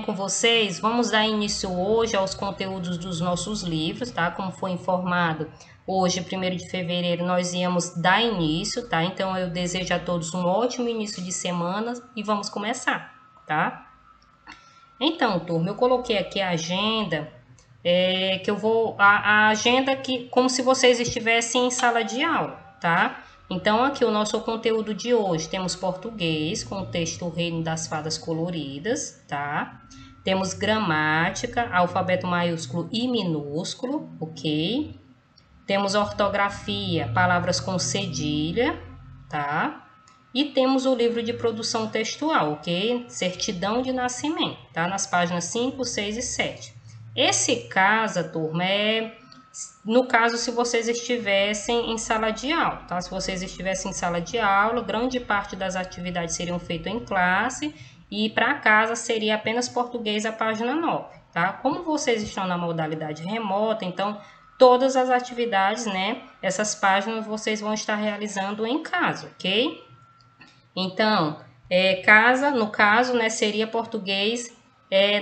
Com vocês, vamos dar início hoje aos conteúdos dos nossos livros, tá? Como foi informado, hoje, 1º de fevereiro, nós íamos dar início, tá? Então, eu desejo a todos um ótimo início de semana e vamos começar, tá? Então, turma, eu coloquei aqui a agenda, a agenda que, como se vocês estivessem em sala de aula, tá? Então, aqui o nosso conteúdo de hoje, temos português, com o texto O Reino das Fadas Coloridas, tá? Temos gramática, alfabeto maiúsculo e minúsculo, ok? Temos ortografia, palavras com cedilha, tá? E temos o livro de produção textual, ok? Certidão de nascimento, tá? Nas páginas 5, 6 e 7. Esse caso, turma, no caso se vocês estivessem em sala de aula, tá? Se vocês estivessem em sala de aula, grande parte das atividades seriam feitas em classe e para casa seria apenas português a página 9, tá? Como vocês estão na modalidade remota, então todas as atividades, né? Essas páginas vocês vão estar realizando em casa, ok? Então, no caso, né, seria português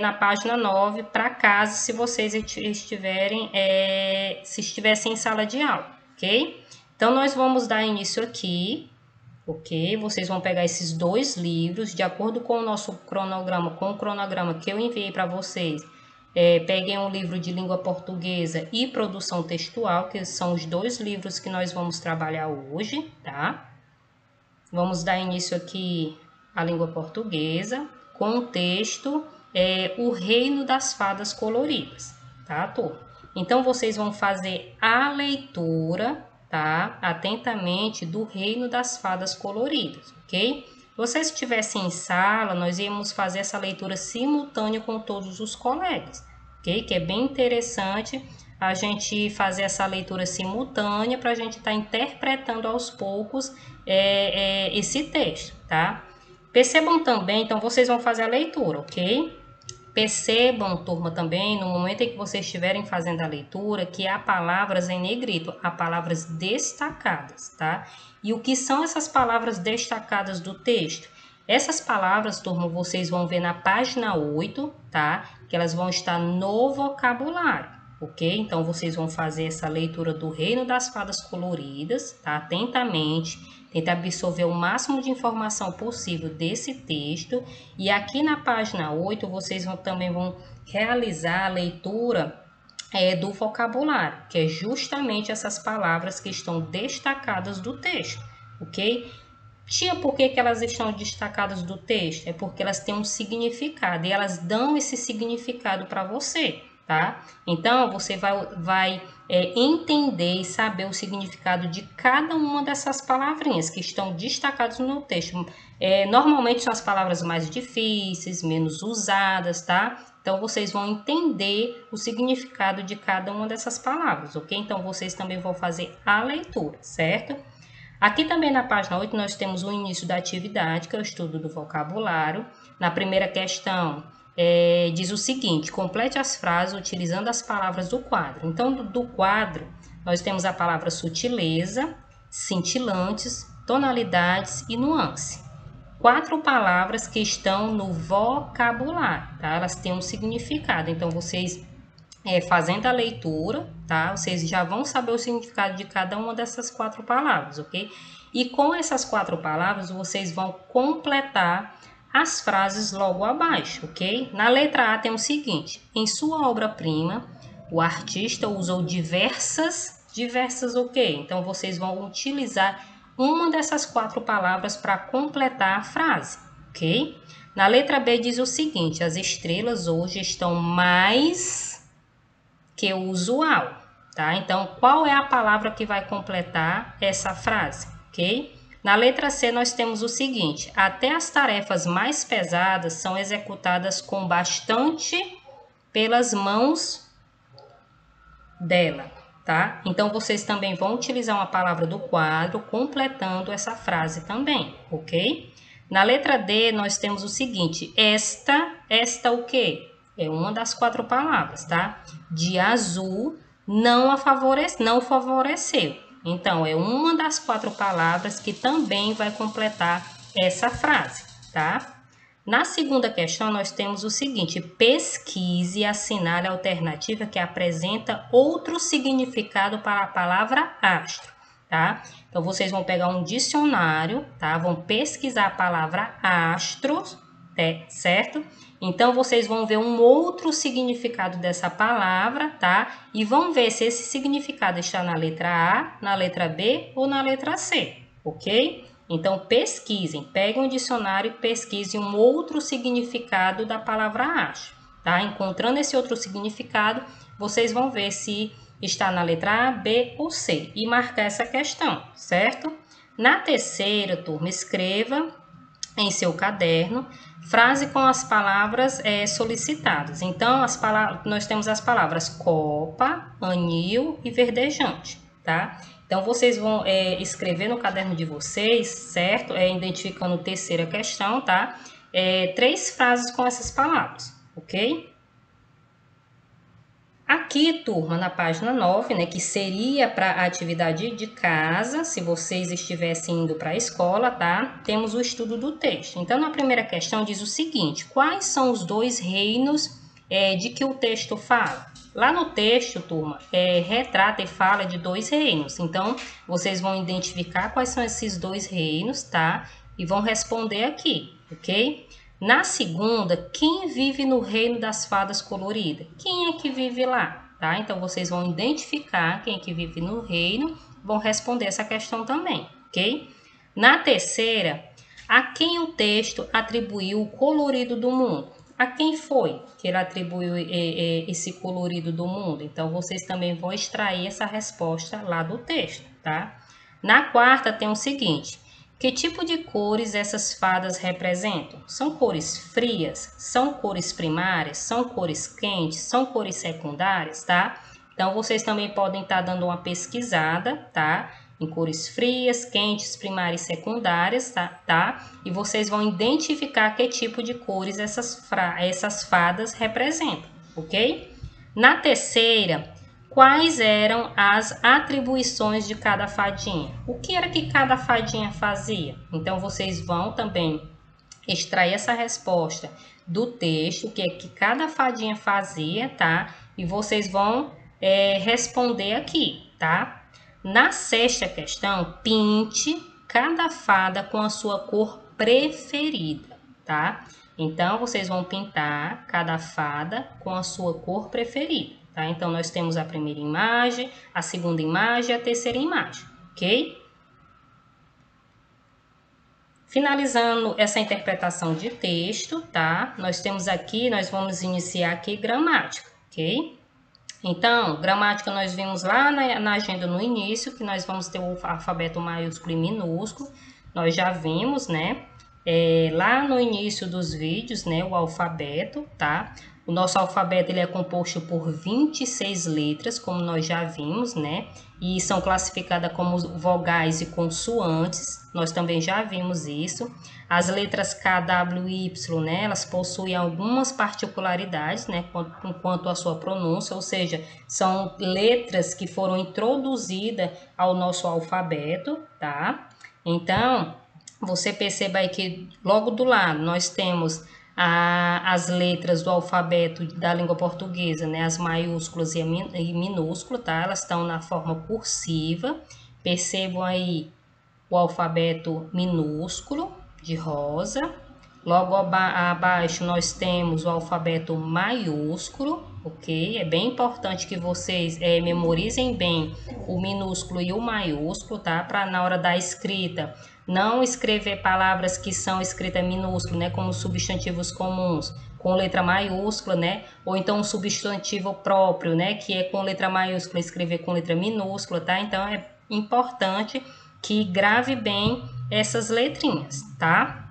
na página 9 para casa, se vocês estivessem em sala de aula, ok? Então, nós vamos dar início aqui, ok? Vocês vão pegar esses dois livros, de acordo com o nosso cronograma, com o cronograma que eu enviei para vocês. Peguem um livro de língua portuguesa e produção textual, que são os dois livros que nós vamos trabalhar hoje, tá? Vamos dar início aqui à língua portuguesa, com o texto O Reino das Fadas Coloridas, tá, turma? Então, vocês vão fazer a leitura, tá, atentamente, do Reino das Fadas Coloridas, ok? Se vocês estivessem em sala, nós íamos fazer essa leitura simultânea com todos os colegas, ok? Que é bem interessante a gente fazer essa leitura simultânea para a gente estar interpretando aos poucos esse texto, tá? Percebam também, então vocês vão fazer a leitura, ok? Percebam, turma, também, no momento em que vocês estiverem fazendo a leitura, que há palavras em negrito, há palavras destacadas, tá? E o que são essas palavras destacadas do texto? Essas palavras, turma, vocês vão ver na página 8, tá? Que elas vão estar no vocabulário. Ok? Então, vocês vão fazer essa leitura do Reino das Fadas Coloridas, tá? Atentamente, tenta absorver o máximo de informação possível desse texto. E aqui na página 8, vocês também vão realizar a leitura do vocabulário, que é justamente essas palavras que estão destacadas do texto, ok? Tia, por que elas estão destacadas do texto? É porque elas têm um significado e elas dão esse significado para você. Tá? Então, você vai entender e saber o significado de cada uma dessas palavrinhas que estão destacadas no texto. Normalmente são as palavras mais difíceis, menos usadas, tá? Então, vocês vão entender o significado de cada uma dessas palavras, ok? Então, vocês também vão fazer a leitura, certo? Aqui também na página 8 nós temos o início da atividade, que é o estudo do vocabulário. Na primeira questão, diz o seguinte: complete as frases utilizando as palavras do quadro. Então, do quadro, nós temos a palavra sutileza, cintilantes, tonalidades e nuance. 4 palavras que estão no vocabulário, tá? Elas têm um significado. Então, vocês fazendo a leitura, tá? Vocês já vão saber o significado de cada uma dessas 4 palavras, ok? E com essas 4 palavras, vocês vão completar as frases logo abaixo, ok? Na letra A tem o seguinte: em sua obra-prima, o artista usou diversas, ok? Então, vocês vão utilizar uma dessas 4 palavras para completar a frase, ok? Na letra B diz o seguinte: as estrelas hoje estão mais que o usual, tá? Então, qual é a palavra que vai completar essa frase, ok? Na letra C, nós temos o seguinte: até as tarefas mais pesadas são executadas com bastante pelas mãos dela, tá? Então, vocês também vão utilizar uma palavra do quadro completando essa frase também, ok? Na letra D, nós temos o seguinte: esta o quê? É uma das 4 palavras, tá? De azul não favoreceu. Então, é uma das 4 palavras que também vai completar essa frase, tá? Na segunda questão, nós temos o seguinte: pesquise e assinale a alternativa que apresenta outro significado para a palavra astro, tá? Então, vocês vão pegar um dicionário, tá? Vão pesquisar a palavra astros, certo? Então, vocês vão ver um outro significado dessa palavra, tá? E vão ver se esse significado está na letra A, na letra B ou na letra C, ok? Então, pesquisem, peguem um dicionário e pesquisem um outro significado da palavra astro, tá? Encontrando esse outro significado, vocês vão ver se está na letra A, B ou C e marcar essa questão, certo? Na terceira, turma, escreva em seu caderno frase com as palavras solicitadas. Então, nós temos as palavras copa, anil e verdejante, tá? Então, vocês vão escrever no caderno de vocês, certo? Identificando a terceira questão, tá? 3 frases com essas palavras, ok? Aqui, turma, na página 9, né, que seria para a atividade de casa, se vocês estivessem indo para a escola, tá? Temos o estudo do texto. Então, na primeira questão diz o seguinte: quais são os 2 reinos de que o texto fala? Lá no texto, turma, retrata e fala de 2 reinos. Então, vocês vão identificar quais são esses 2 reinos, tá? E vão responder aqui, ok? Na segunda, quem vive no reino das fadas coloridas? Quem é que vive lá? Tá? Então, vocês vão identificar quem é que vive no reino, vão responder essa questão também, ok? Na terceira, a quem o texto atribuiu o colorido do mundo? A quem foi que ele atribuiu esse colorido do mundo? Então, vocês também vão extrair essa resposta lá do texto, tá? Na quarta, tem o seguinte: que tipo de cores essas fadas representam? São cores frias? São cores primárias? São cores quentes? São cores secundárias, tá? Então, vocês também podem estar dando uma pesquisada, tá? Em cores frias, quentes, primárias e secundárias, tá? E vocês vão identificar que tipo de cores essas fadas representam, ok? Na terceira, quais eram as atribuições de cada fadinha? O que era que cada fadinha fazia? Então, vocês vão também extrair essa resposta do texto, o que é que cada fadinha fazia, tá? E vocês vão responder aqui, tá? Na sexta questão, pinte cada fada com a sua cor preferida, tá? Então, vocês vão pintar cada fada com a sua cor preferida. Tá? Então, nós temos a primeira imagem, a segunda imagem e a terceira imagem, ok? Finalizando essa interpretação de texto, tá? Nós temos aqui, nós vamos iniciar aqui gramática, ok? Então, gramática nós vimos lá na agenda no início, que nós vamos ter o alfabeto maiúsculo e minúsculo. Nós já vimos, né? Lá no início dos vídeos, né? O alfabeto, tá? O nosso alfabeto ele é composto por 26 letras, como nós já vimos, né? E são classificadas como vogais e consoantes. Nós também já vimos isso. As letras K, W e Y, né? Elas possuem algumas particularidades, né? Quanto à sua pronúncia, ou seja, são letras que foram introduzidas ao nosso alfabeto, tá? Então, você perceba aí que logo do lado nós temos as letras do alfabeto da língua portuguesa, né? As maiúsculas e minúsculas, tá? Elas estão na forma cursiva. Percebam aí o alfabeto minúsculo de rosa. Logo abaixo nós temos o alfabeto maiúsculo, ok? É bem importante que vocês memorizem bem o minúsculo e o maiúsculo, tá? Para na hora da escrita não escrever palavras que são escritas minúsculo, né? Como substantivos comuns com letra maiúscula, né? Ou então um substantivo próprio, né? Que é com letra maiúscula, escrever com letra minúscula, tá? Então é importante que grave bem essas letrinhas, tá?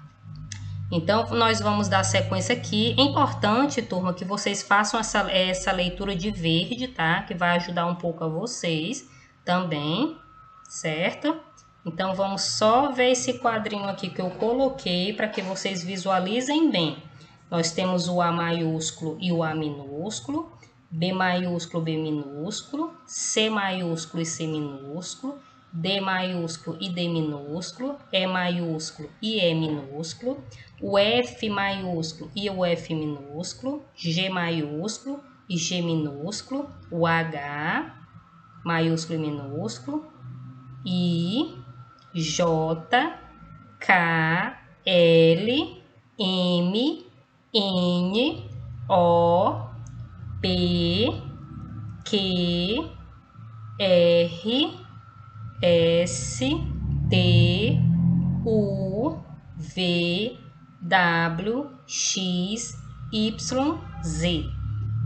Então, nós vamos dar sequência aqui. É importante, turma, que vocês façam essa leitura de verde, tá? Que vai ajudar um pouco a vocês também, certo? Então, vamos só ver esse quadrinho aqui que eu coloquei para que vocês visualizem bem. Nós temos o A maiúsculo e o A minúsculo, B maiúsculo, B minúsculo, C maiúsculo e C minúsculo, D maiúsculo e D minúsculo, E maiúsculo e E minúsculo, o F maiúsculo e o F minúsculo, G maiúsculo e G minúsculo, o H maiúsculo e minúsculo, I, J, K, L, M, N, O, P, Q, R, S, T, U, V, W, X, Y, Z.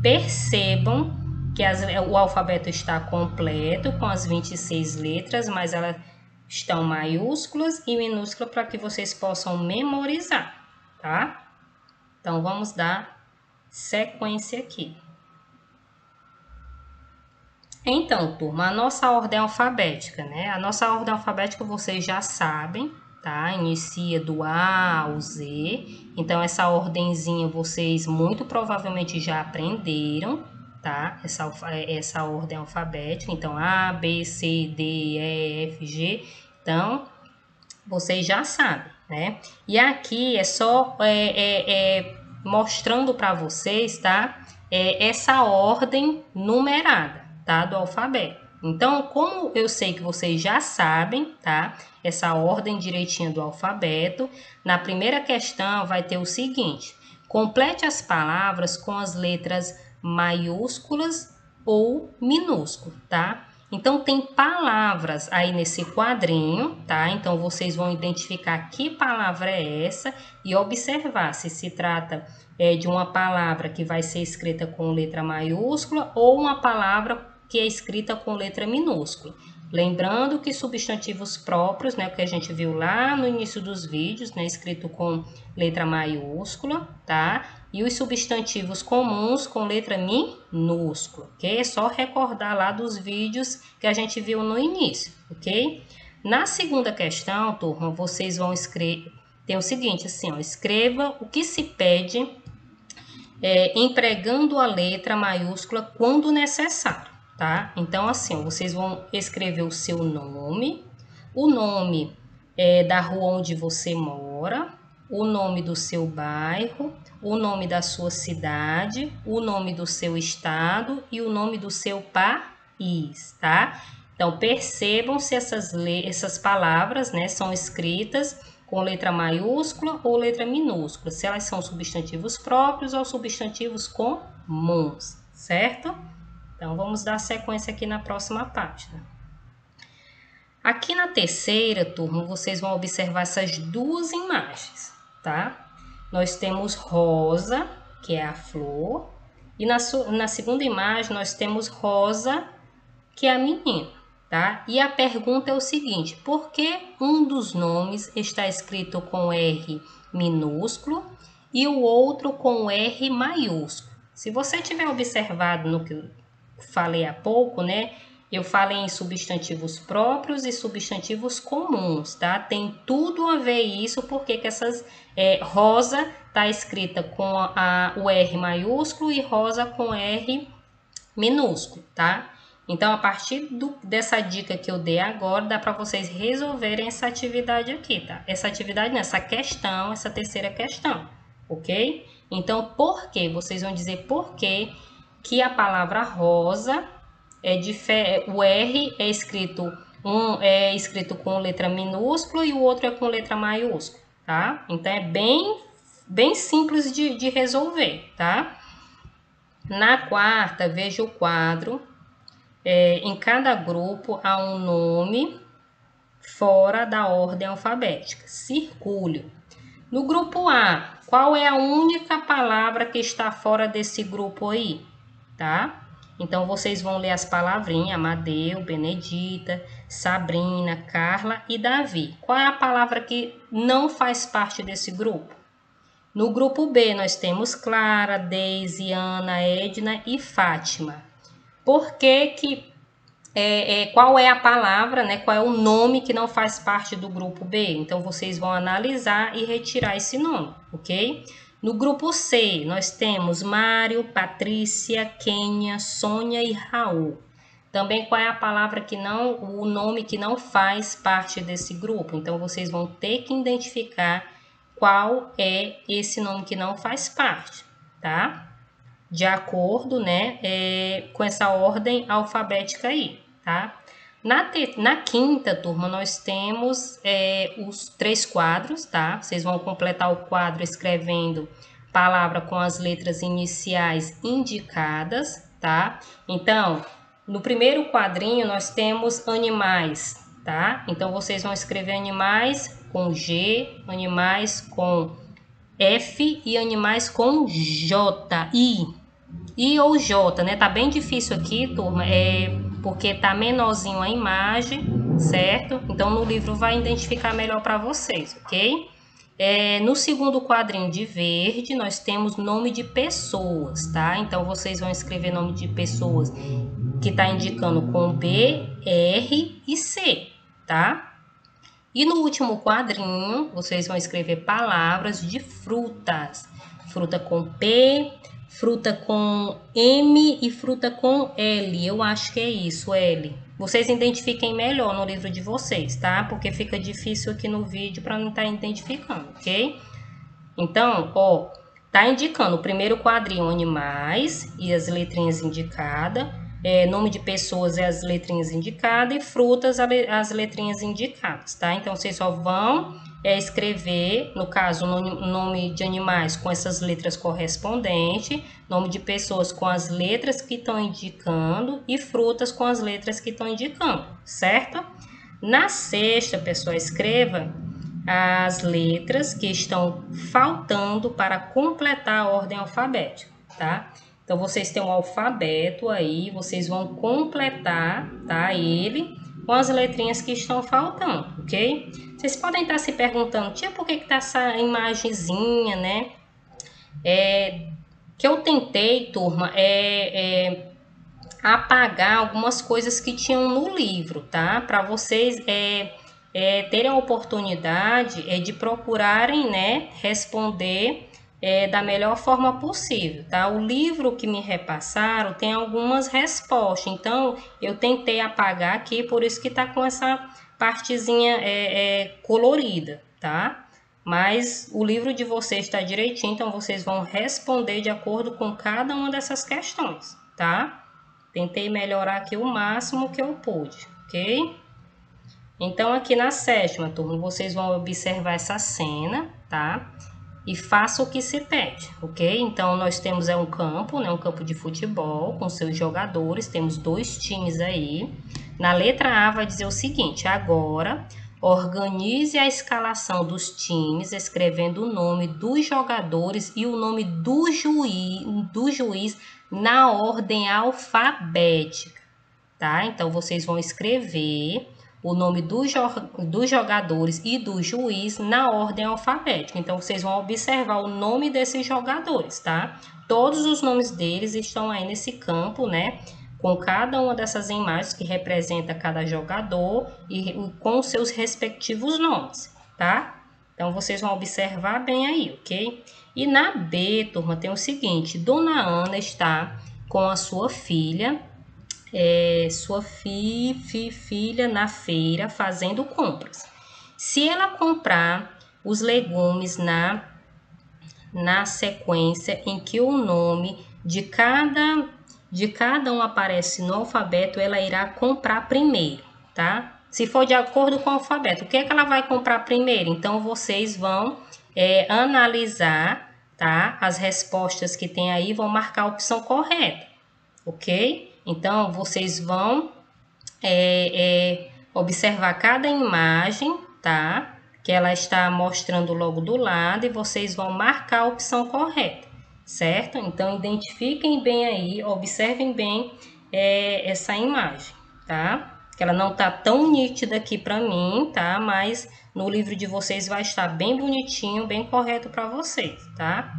Percebam que o alfabeto está completo com as 26 letras, mas elas estão maiúsculas e minúsculas para que vocês possam memorizar, tá? Então, vamos dar sequência aqui. Então, turma, a nossa ordem alfabética, né? A nossa ordem alfabética vocês já sabem, tá? Inicia do A ao Z. Então, essa ordenzinha vocês muito provavelmente já aprenderam, tá? Essa ordem alfabética. Então, A, B, C, D, E, F, G. Então, vocês já sabem, né? E aqui é só mostrando para vocês, tá? Essa ordem numerada, tá? Do alfabeto. Então, como eu sei que vocês já sabem, tá? Essa ordem direitinha do alfabeto, na primeira questão vai ter o seguinte: complete as palavras com as letras maiúsculas ou minúsculas, tá? Então, tem palavras aí nesse quadrinho, tá? Então, vocês vão identificar que palavra é essa e observar se se trata de uma palavra que vai ser escrita com letra maiúscula ou uma palavra que é escrita com letra minúscula. Lembrando que substantivos próprios, né, que a gente viu lá no início dos vídeos, né, escrito com letra maiúscula, tá? E os substantivos comuns com letra minúscula, ok? É só recordar lá dos vídeos que a gente viu no início, ok? Na segunda questão, turma, vocês vão escrever, tem o seguinte, assim, ó, escreva o que se pede empregando a letra maiúscula quando necessário, tá? Então, assim, vocês vão escrever o seu nome, o nome da rua onde você mora, o nome do seu bairro, o nome da sua cidade, o nome do seu estado e o nome do seu país, tá? Então, percebam se essas palavras, né, são escritas com letra maiúscula ou letra minúscula, se elas são substantivos próprios ou substantivos comuns, certo? Então, vamos dar sequência aqui na próxima página. Aqui na terceira, turma, vocês vão observar essas duas imagens, tá? Nós temos rosa, que é a flor, e na segunda imagem nós temos rosa, que é a menina, tá? E a pergunta é o seguinte: por que um dos nomes está escrito com R minúsculo e o outro com R maiúsculo? Se você tiver observado no que eu falei há pouco, né? Eu falei em substantivos próprios e substantivos comuns, tá? Tem tudo a ver isso, porque que essas rosa tá escrita com o R maiúsculo e rosa com R minúsculo, tá? Então, a partir dessa dica que eu dei agora, dá para vocês resolverem essa atividade aqui, tá? Essa atividade, nessa questão, essa terceira questão, ok? Então, por quê? Vocês vão dizer por quê que a palavra rosa o R é escrito com letra minúscula e o outro é com letra maiúscula, tá? Então, é bem simples de resolver, tá? Na quarta, veja o quadro. Em cada grupo há um nome fora da ordem alfabética. Circule. No grupo A, qual é a única palavra que está fora desse grupo aí? Tá? Então, vocês vão ler as palavrinhas: Amadeu, Benedita, Sabrina, Carla e Davi. Qual é a palavra que não faz parte desse grupo? No grupo B, nós temos Clara, Deise, Ana, Edna e Fátima. Por que qual é a palavra, né? Qual é o nome que não faz parte do grupo B? Então, vocês vão analisar e retirar esse nome, ok? No grupo C, nós temos Mário, Patrícia, Kênia, Sônia e Raul. Também qual é a palavra que não, o nome que não faz parte desse grupo. Então, vocês vão ter que identificar qual é esse nome que não faz parte, tá? De acordo, né, com essa ordem alfabética aí, tá? Na quinta turma, nós temos os 3 quadros, tá? Vocês vão completar o quadro escrevendo palavra com as letras iniciais indicadas, tá? Então, no primeiro quadrinho, nós temos animais, tá? Então, vocês vão escrever animais com G, animais com F e animais com J, I ou J, né? Tá bem difícil aqui, turma, porque tá menorzinho a imagem, certo? Então, no livro vai identificar melhor para vocês, ok? No segundo quadrinho de verde, nós temos nome de pessoas, tá? Então, vocês vão escrever nome de pessoas que tá indicando com B, R e C, tá? E no último quadrinho, vocês vão escrever palavras de frutas. Fruta com P, fruta com M e fruta com L. Eu acho que é isso, L. Vocês identifiquem melhor no livro de vocês, tá? Porque fica difícil aqui no vídeo para não estar identificando, ok? Então, ó, tá indicando o primeiro quadrinho animais e as letrinhas indicadas. Nome de pessoas é as letrinhas indicadas e frutas as letrinhas indicadas, tá? Então, vocês só vão escrever, no caso, nome de animais com essas letras correspondentes, nome de pessoas com as letras que estão indicando e frutas com as letras que estão indicando, certo? Na sexta, pessoal, escreva as letras que estão faltando para completar a ordem alfabética, tá? Então, vocês têm um alfabeto aí, vocês vão completar, tá, ele com as letrinhas que estão faltando, ok? Vocês podem estar se perguntando, tia, por que tá essa imagenzinha, né? Que eu tentei, turma, apagar algumas coisas que tinham no livro, tá? Para vocês terem a oportunidade de procurarem, né, responder da melhor forma possível, tá? O livro que me repassaram tem algumas respostas, então eu tentei apagar aqui, por isso que tá com essa partezinha colorida, tá? Mas o livro de vocês está direitinho, então vocês vão responder de acordo com cada uma dessas questões, tá? Tentei melhorar aqui o máximo que eu pude, ok? Então, aqui na sétima, turma, vocês vão observar essa cena, tá? E faça o que se pede, ok? Então, nós temos um campo, né? Um campo de futebol com seus jogadores. Temos 2 times aí. Na letra A vai dizer o seguinte: agora, organize a escalação dos times, escrevendo o nome dos jogadores e o nome do juiz na ordem alfabética, tá? Então, vocês vão escrever o nome dos jogadores e do juiz na ordem alfabética. Então, vocês vão observar o nome desses jogadores, tá? Todos os nomes deles estão aí nesse campo, né? Com cada uma dessas imagens que representa cada jogador e com seus respectivos nomes, tá? Então, vocês vão observar bem aí, ok? E na B, turma, tem o seguinte: Dona Ana está com a sua filha, filha na feira fazendo compras. Se ela comprar os legumes na sequência em que o nome de cada um aparece no alfabeto, ela irá comprar primeiro, tá? Se for de acordo com o alfabeto, o que é que ela vai comprar primeiro? Então, vocês vão analisar, tá? As respostas que tem aí, vão marcar a opção correta, ok? Então, vocês vão observar cada imagem, tá? Que ela está mostrando logo do lado e vocês vão marcar a opção correta, certo? Então, identifiquem bem aí, observem bem essa imagem, tá? Que ela não tá tão nítida aqui para mim, tá? Mas no livro de vocês vai estar bem bonitinho, bem correto para vocês, tá?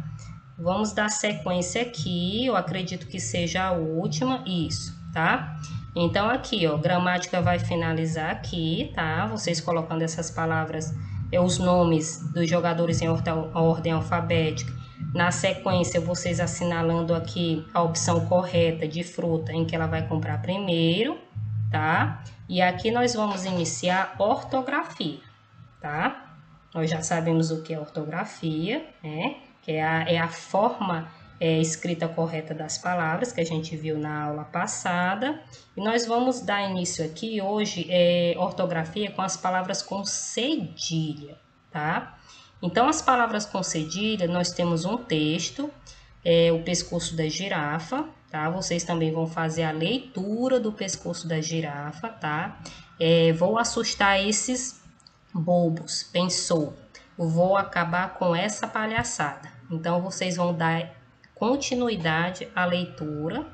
Vamos dar sequência aqui, eu acredito que seja a última, isso, tá? Então, aqui, ó, gramática vai finalizar aqui, tá? Vocês colocando essas palavras, os nomes dos jogadores em ordem alfabética, Na sequência, vocês assinalando aqui a opção correta de fruta em que ela vai comprar primeiro, tá? E aqui nós vamos iniciar ortografia, tá? Nós já sabemos o que é ortografia, né? Que é a forma escrita correta das palavras que a gente viu na aula passada. E nós vamos dar início aqui hoje ortografia com as palavras com cedilha, tá? Então, as palavras com cedilha, nós temos um texto, o pescoço da girafa, tá? Vocês também vão fazer a leitura do pescoço da girafa, tá? Vou assustar esses bobos, pensou. Vou acabar com essa palhaçada. Então, vocês vão dar continuidade à leitura,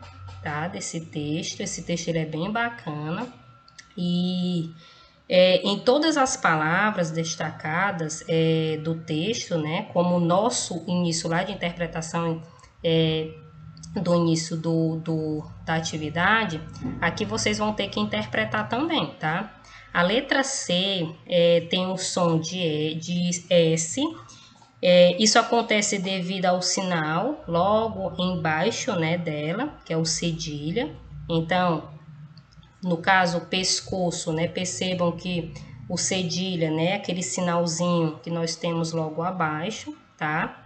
tá? Desse texto. Esse texto ele é bem bacana. E em todas as palavras destacadas do texto, né? Como o nosso início lá de interpretação do início da atividade, aqui vocês vão ter que interpretar também, tá? A letra C tem o som de S. Isso acontece devido ao sinal logo embaixo, né, dela, que é o cedilha. Então, no caso, o pescoço, né, percebam que o cedilha, né, aquele sinalzinho que nós temos logo abaixo, tá?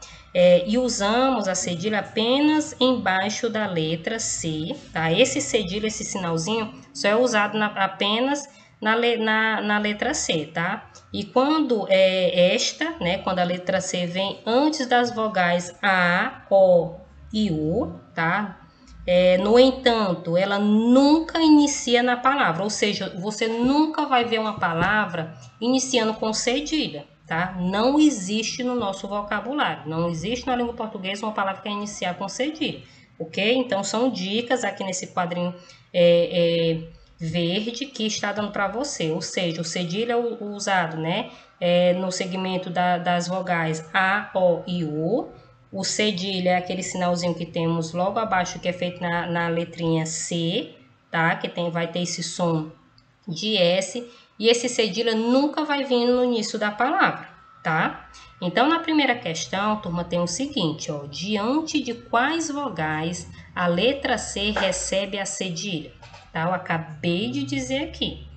E usamos a cedilha apenas embaixo da letra C, tá? Esse cedilha, esse sinalzinho, só é usado apenas na letra C, tá? E quando né, quando a letra C vem antes das vogais A, O e U, tá? No entanto, ela nunca inicia na palavra, ou seja, você nunca vai ver uma palavra iniciando com cedilha, tá? Não existe no nosso vocabulário, não existe na língua portuguesa uma palavra que é iniciar com cedilha, ok? Então, são dicas aqui nesse quadrinho verde que está dando para você, ou seja, o cedilha é usado, né, no segmento das vogais A, O e U. O cedilha é aquele sinalzinho que temos logo abaixo, que é feito na letrinha C, tá? Que vai ter esse som de S. E esse cedilha nunca vai vir no início da palavra, tá? Então, na primeira questão, turma, tem o seguinte, ó. Diante de quais vogais a letra C recebe a cedilha? Tá? Eu acabei de dizer aqui,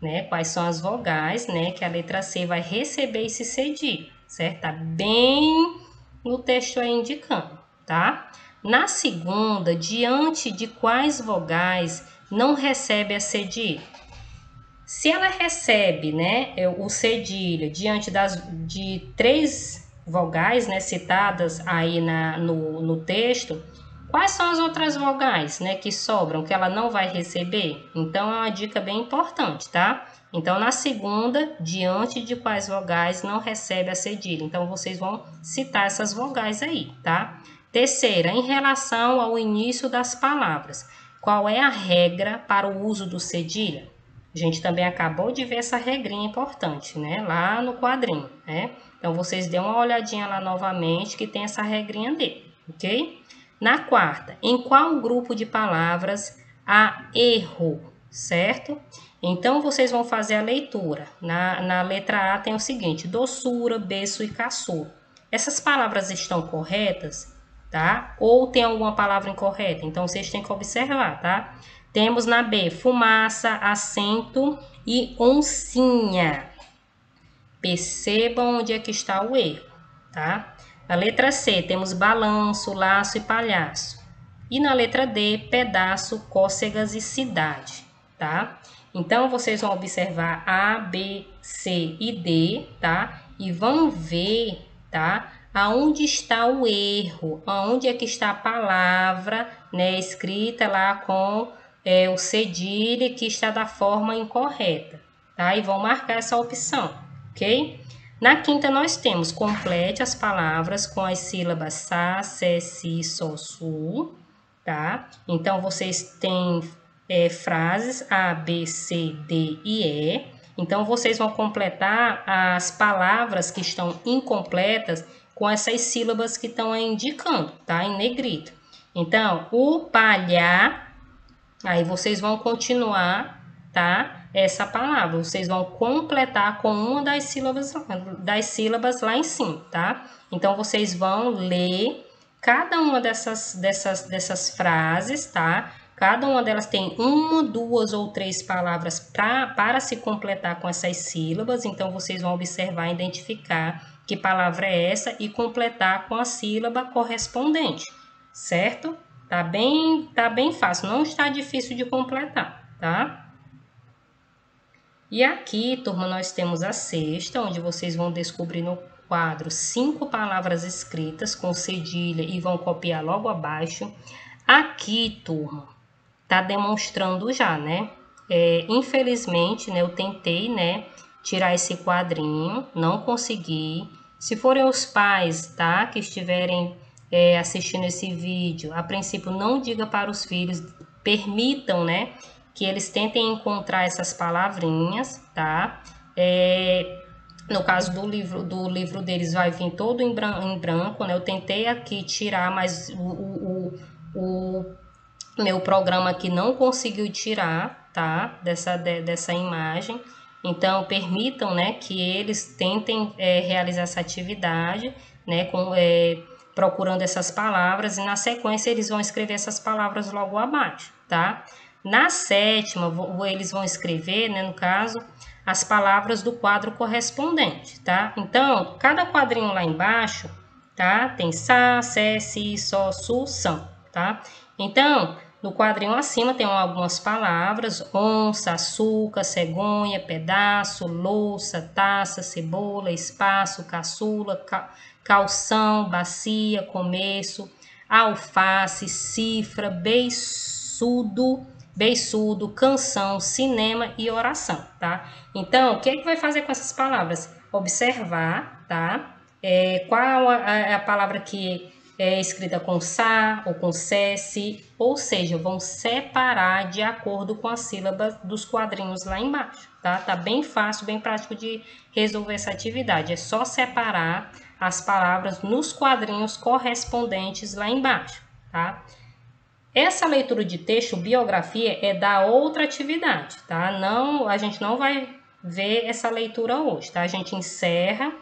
né? Quais são as vogais, né? Que a letra C vai receber esse cedilha, certo? Tá bem no texto aí indicando, tá? Na segunda, diante de quais vogais não recebe a cedilha? Se ela recebe, né, o cedilha diante de 3 vogais, né, citadas aí no texto, quais são as outras vogais, né, que sobram, que ela não vai receber? Então, é uma dica bem importante, tá? Então, na segunda, diante de quais vogais não recebe a cedilha? Então, vocês vão citar essas vogais aí, tá? Terceira, em relação ao início das palavras, qual é a regra para o uso do cedilha? A gente também acabou de ver essa regrinha importante, né? Lá no quadrinho, né? Então, vocês dêem uma olhadinha lá novamente que tem essa regrinha dele, ok? Na quarta, em qual grupo de palavras há erro, certo? Então, vocês vão fazer a leitura. Na letra A tem o seguinte, doçura, berço e caçula. Essas palavras estão corretas, tá? Ou tem alguma palavra incorreta? Então, vocês têm que observar, tá? Temos na B, fumaça, assento e oncinha. Percebam onde é que está o erro, tá? Na letra C, temos balanço, laço e palhaço. E na letra D, pedaço, cócegas e cidade, tá? Então, vocês vão observar A, B, C e D, tá? E vão ver, tá? Aonde está o erro, aonde é que está a palavra, né? Escrita lá com o cedilha que está da forma incorreta, tá? E vão marcar essa opção, ok? Na quinta, nós temos complete as palavras com as sílabas sa, se, si, so, su, tá? Então, vocês têm frases A, B, C, D e E. Então, vocês vão completar as palavras que estão incompletas com essas sílabas que estão aí indicando, tá? Em negrito. Então, o palha, aí vocês vão continuar, tá? Essa palavra, vocês vão completar com uma das sílabas lá em cima, tá? Então, vocês vão ler cada uma dessas frases, tá? Cada uma delas tem uma, duas ou três palavras para se completar com essas sílabas. Então, vocês vão observar e identificar que palavra é essa e completar com a sílaba correspondente, certo? Tá bem fácil, não está difícil de completar, tá? E aqui, turma, nós temos a sexta, onde vocês vão descobrir no quadro 5 palavras escritas com cedilha e vão copiar logo abaixo. Aqui, turma, tá demonstrando já, né? Infelizmente, né, eu tentei, né, tirar esse quadrinho, não consegui. Se forem os pais, tá, que estiverem assistindo esse vídeo, a princípio não diga para os filhos, permitam, né, que eles tentem encontrar essas palavrinhas, tá? No caso do livro deles vai vir todo em branco, né? Eu tentei aqui tirar, mas o meu programa aqui não conseguiu tirar, tá? Dessa imagem. Então, permitam, né, que eles tentem realizar essa atividade, né, procurando essas palavras, e na sequência eles vão escrever essas palavras logo abaixo, tá? Na sétima, eles vão escrever, né, no caso, as palavras do quadro correspondente, tá? Então, cada quadrinho lá embaixo, tá? Tem sa, sé, si, sol, su, são, tá? Então, no quadrinho acima tem algumas palavras: onça, açúcar, cegonha, pedaço, louça, taça, cebola, espaço, caçula, calção, bacia, começo, alface, cifra, beiçudo, canção, cinema e oração, tá? Então, o que é que vai fazer com essas palavras? Observar, tá? Qual a palavra que é escrita com sa ou com se, ou seja, vão separar de acordo com as sílabas dos quadrinhos lá embaixo, tá? Tá bem fácil, bem prático de resolver essa atividade. É só separar as palavras nos quadrinhos correspondentes lá embaixo, tá? Essa leitura de texto, biografia, é da outra atividade, tá? A gente não vai ver essa leitura hoje, tá? A gente encerra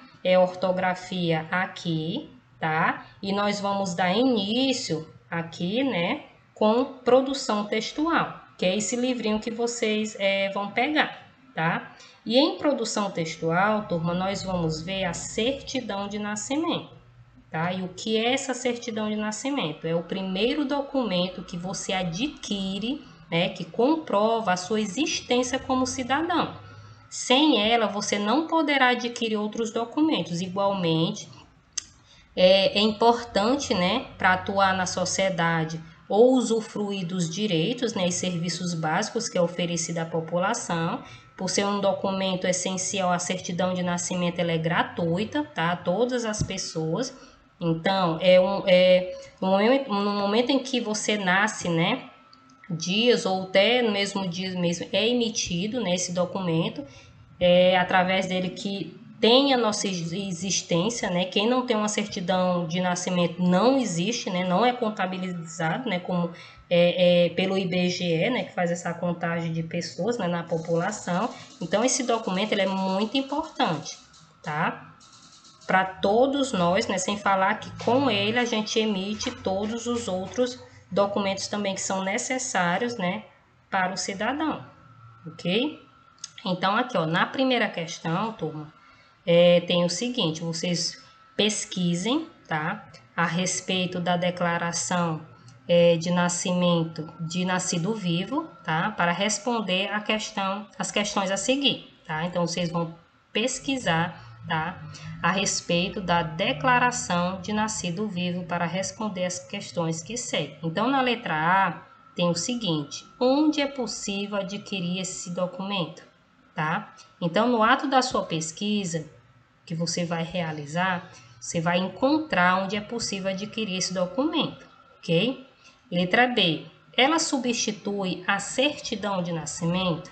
ortografia aqui, tá? E nós vamos dar início aqui, né, com produção textual, que é esse livrinho que vocês vão pegar, tá? E em produção textual, turma, nós vamos ver a certidão de nascimento. Tá? E o que é essa certidão de nascimento? É o primeiro documento que você adquire, né, que comprova a sua existência como cidadão. Sem ela, você não poderá adquirir outros documentos. Igualmente, é importante, né, para atuar na sociedade ou usufruir dos direitos, né, e serviços básicos que é oferecido à população. Por ser um documento essencial, a certidão de nascimento ela é gratuita, tá? A todas as pessoas. Então, no momento em que você nasce, né, dias ou até no mesmo dia mesmo, é emitido, né, esse documento, através dele que tem a nossa existência, né? Quem não tem uma certidão de nascimento não existe, né? Não é contabilizado, né? Como pelo IBGE, né? Que faz essa contagem de pessoas, né? Na população. Então, esse documento ele é muito importante, tá? Para todos nós, né? Sem falar que com ele a gente emite todos os outros documentos também que são necessários, né? Para o cidadão, ok? Então, aqui, ó, na primeira questão, turma, tem o seguinte: vocês pesquisem, tá? A respeito da declaração de nascimento de nascido vivo, tá? Para responder as questões a seguir, tá? Então, vocês vão pesquisar, tá? A respeito da declaração de nascido vivo para responder as questões que seguem. Então, na letra A, tem o seguinte: onde é possível adquirir esse documento, tá? Então, no ato da sua pesquisa que você vai realizar, você vai encontrar onde é possível adquirir esse documento, ok? Letra B, ela substitui a certidão de nascimento?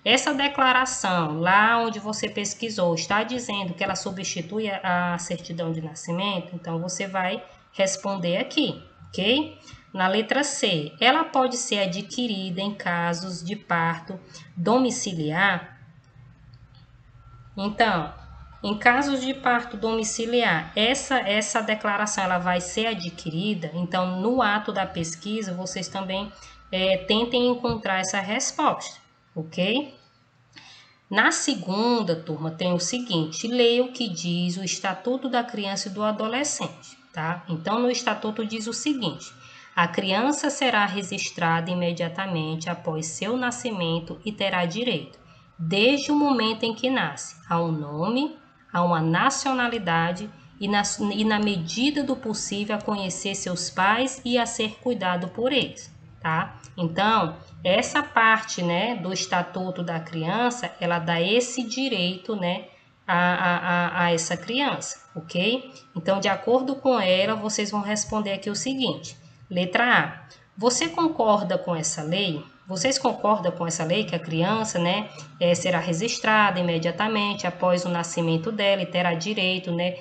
Essa declaração, lá onde você pesquisou, está dizendo que ela substitui a certidão de nascimento? Então, você vai responder aqui, ok? Na letra C, ela pode ser adquirida em casos de parto domiciliar? Então, Em casos de parto domiciliar, essa declaração ela vai ser adquirida, então no ato da pesquisa vocês também tentem encontrar essa resposta, ok? Na segunda, turma, tem o seguinte: leia o que diz o Estatuto da Criança e do Adolescente, tá? Então, no Estatuto diz o seguinte: a criança será registrada imediatamente após seu nascimento e terá direito, desde o momento em que nasce, a um nome, a uma nacionalidade e na medida do possível, a conhecer seus pais e a ser cuidado por eles, tá? Então, essa parte, né, do Estatuto da Criança, ela dá esse direito, né, a essa criança, ok? Então, de acordo com ela, vocês vão responder aqui o seguinte: letra A. Você concorda com essa lei? Vocês concordam com essa lei que a criança, né, será registrada imediatamente após o nascimento dela e terá direito, né,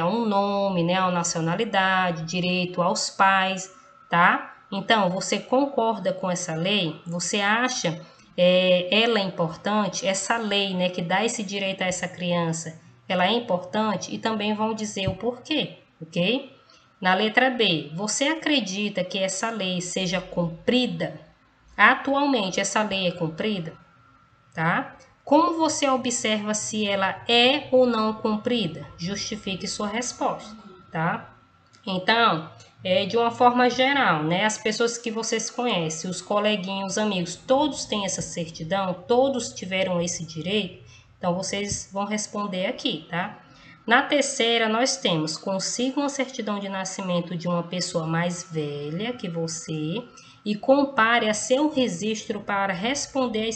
a um nome, né, a uma nacionalidade, direito aos pais, tá? Então, você concorda com essa lei? Você acha ela é importante? Essa lei, né, que dá esse direito a essa criança, ela é importante? E também vão dizer o porquê, ok? Na letra B, você acredita que essa lei seja cumprida? Atualmente, essa lei é cumprida? Tá? Como você observa se ela é ou não cumprida? Justifique sua resposta, tá? Então, de uma forma geral, né, as pessoas que vocês conhecem, os coleguinhas, os amigos, todos têm essa certidão, todos tiveram esse direito, então vocês vão responder aqui, tá? Na terceira, nós temos: consiga uma certidão de nascimento de uma pessoa mais velha que você e compare a seu registro para responder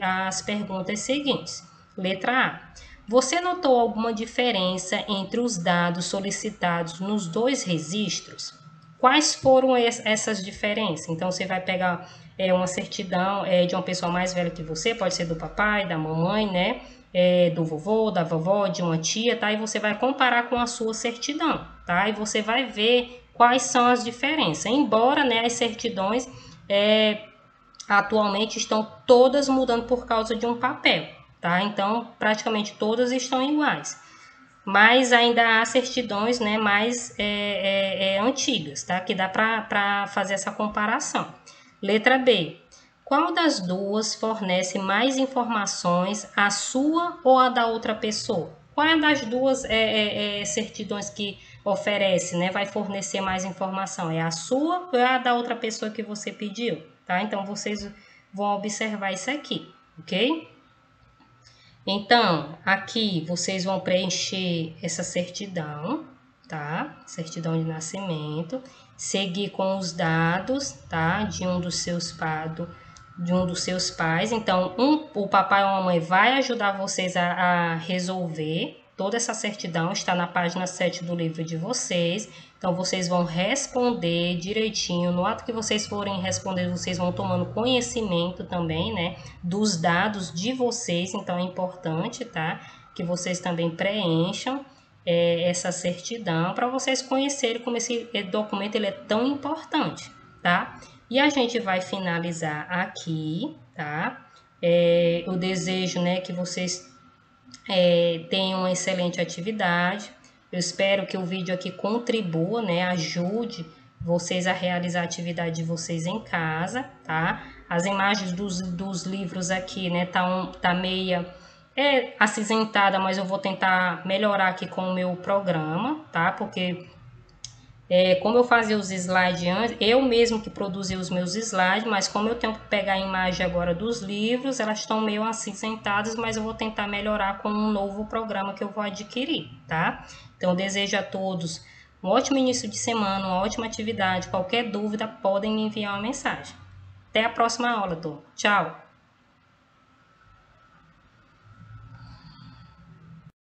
as perguntas seguintes. Letra A. Você notou alguma diferença entre os dados solicitados nos dois registros? Quais foram essas diferenças? Então, você vai pegar uma certidão de uma pessoa mais velha que você, pode ser do papai, da mamãe, né? Do vovô, da vovó, de uma tia, tá? E você vai comparar com a sua certidão, tá? E você vai ver quais são as diferenças. Embora, né, as certidões atualmente estão todas mudando por causa de um papel, tá? Então, praticamente todas estão iguais. Mas ainda há certidões, né, mais antigas, tá? Que dá para fazer essa comparação. Letra B. Qual das duas fornece mais informações, a sua ou a da outra pessoa? Qual é das duas certidões que oferece, né? Vai fornecer mais informação? É a sua ou é a da outra pessoa que você pediu? Tá? Então, vocês vão observar isso aqui, ok? Então, aqui vocês vão preencher essa certidão, tá? Certidão de nascimento, seguir com os dados, tá? De um dos seus pais. Então, o papai ou a mamãe vai ajudar vocês a resolver toda essa certidão, está na página 7 do livro de vocês. Então, vocês vão responder direitinho. No ato que vocês forem responder, vocês vão tomando conhecimento também, né, dos dados de vocês. Então, é importante, tá, que vocês também preencham essa certidão para vocês conhecerem como esse documento ele é tão importante, tá? E a gente vai finalizar aqui, tá? Eu desejo, né, que vocês tenham uma excelente atividade. Eu espero que o vídeo aqui contribua, né, ajude vocês a realizar a atividade de vocês em casa, tá? As imagens dos livros aqui, né, tá meia acinzentada, mas eu vou tentar melhorar aqui com o meu programa, tá? Porque como eu fazia os slides antes, eu mesmo que produzi os meus slides, mas como eu tenho que pegar a imagem agora dos livros, elas estão meio acinzentadas, mas eu vou tentar melhorar com um novo programa que eu vou adquirir, tá? Então, eu desejo a todos um ótimo início de semana, uma ótima atividade. Qualquer dúvida, podem me enviar uma mensagem. Até a próxima aula, turma. Tchau!